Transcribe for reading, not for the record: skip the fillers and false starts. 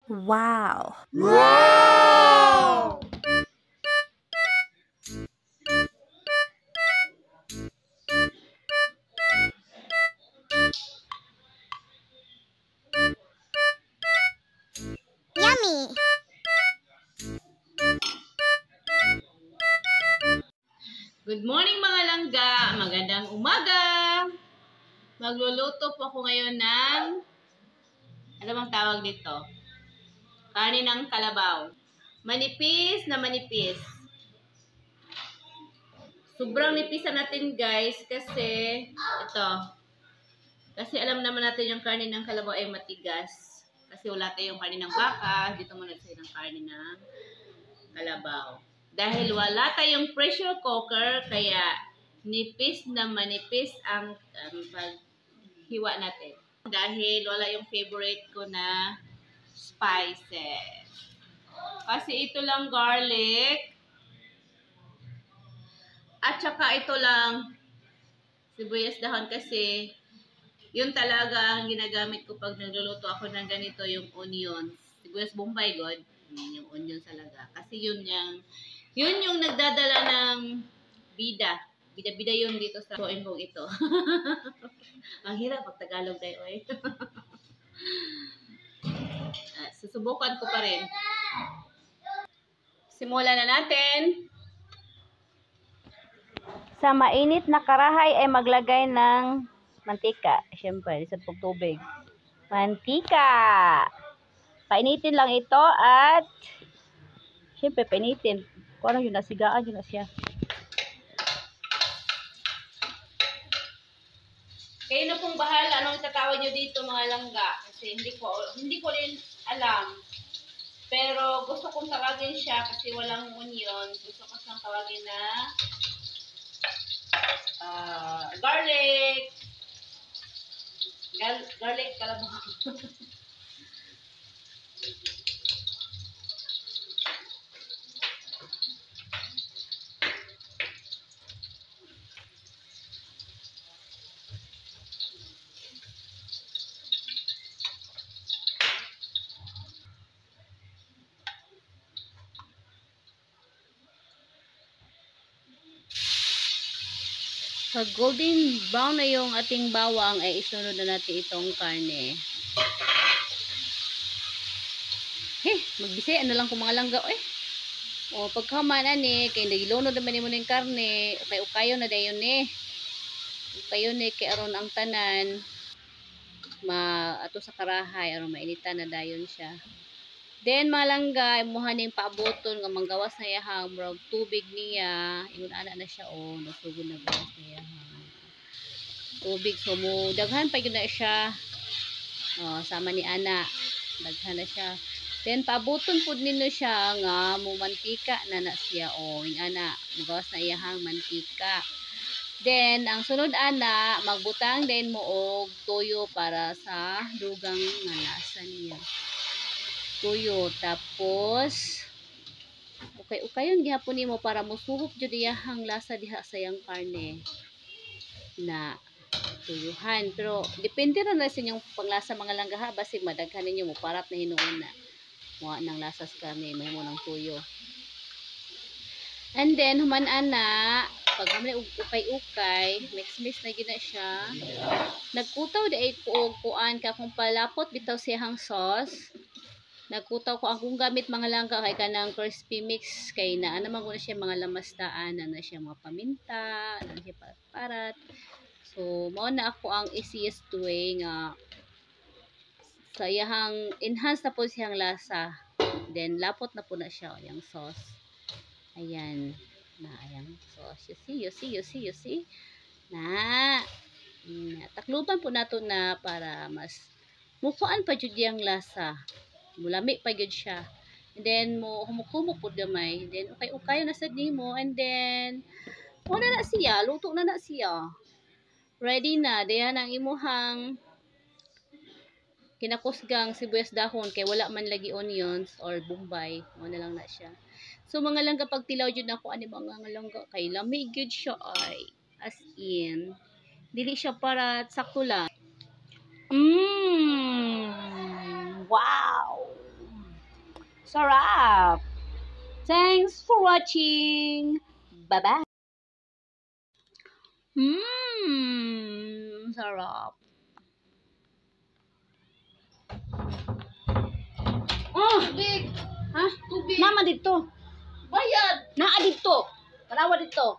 Wow! Wow! Yummy! Good morning mga langga! Magandang umaga! Magluluto po ako ngayon ng, ano bang tawag dito? Karne ng kalabaw. Manipis na manipis. Sobrang nipisan natin guys kasi, ito. Kasi alam naman natin yung karne ng kalabaw ay matigas. Kasi wala tayong karne ng baka, dito muna tayo ng karne ng kalabaw. Dahil wala tayong pressure cooker, kaya nipis na manipis ang paghiwa natin. Dahil wala yung favorite ko na spices. Kasi ito lang garlic. At saka ito lang sibuyas dahon kasi yun talaga ang ginagamit ko pag nagluluto ako ng ganito, yung onions. Sibuyas Bombay, God. Yung onions talaga. Kasi yun yung nagdadala ng bida. Bida-bida yun dito sa tuimbong ito. Ang hirap pag Tagalog tayo eh. Susubukan ko pa rin. Simulan na natin. Sa mainit na karahay ay maglagay ng mantika. Siyempre, isang tubig. Mantika! Painitin lang ito at siyempre, painitin. Kung ano yun, nasigaan yun na siya. Kayo na pong bahala anong itatawag nyo dito mga langga. Kasi hindi ko rin alam. Pero gusto kong tawagin siya kasi walang onion. Gusto ko siyang tawagin na garlic. Garlic kalabaw. Pag golden brown na yung ating bawang, ay isunod na natin itong karne. Magbisay, ano lang kung mga langga, O, pagkamanan kay nagilunod naman mo ng karne, ukay-ukayo na dayon Ukayo kay aron ang tanan, ato sa karahay, aron mainitan na dayon siya. Then, mga langga, imuha ning paaboton nga manggawas na yahang murag tubig niya. Ingon ana na siya nasugod na gawas na yahang tubig. So, daghan pa yun na siya. Sama ni ana. Daghan na siya. Then, paaboton po ninyo siya nga mantika na na siya. Yung ana, magawas na yahang mantika. Then, ang sunod ana, magbutang din mo og toyo para sa dugang nga lasa niya. Tuyo, tapos ukay-ukayon gihapon nimo para mosuhop jud iyahang lasa diha sa yang karne na tuyuhan. Pero depende ra na sa inyong panglasa mga langga, basi madaghan ninyo mo parat na hinuon na mo nang lasa sa karne mahimo ng tuyo. And then human ana pag hamli ukay-ukay, mix na gyud na siya. Nagkutaw dai ko og kuan ka kung palapot bitaw siyang sauce. Nagkutaw ko akong gamit mga langga kay kanang crispy mix kay naa naman ko na siya mga lamastaan na siya mga paminta, na siya parat. So mao na ako ang easiest way nga sa iyang enhance na po siyang lasa. Then lapot na po na siya yung sauce. Ayan. Na ayang sauce. You see. Na takluban po nato na para mas mukuan pa jud yang lasa. Mulami pa gyud siya. And then mo humukumok pud gamay. Then ukay-ukay na sad nimo and then wala na siya, luto na siya. Ready na diyan ang imuhang kinakusgang sibuyas dahon kay wala man lagi onions or bombay. Mo na lang na siya. So mga langga pag tilaw jud nako ani mga langga kay lami gyud siya ay as in dili siya para sakto lang. Wow! Sarap! Thanks for watching! Bye-bye! Sarap! Oh! Tubig! Ha? Tubig! Nama dito! Bayad! Naa dito! Parawa dito!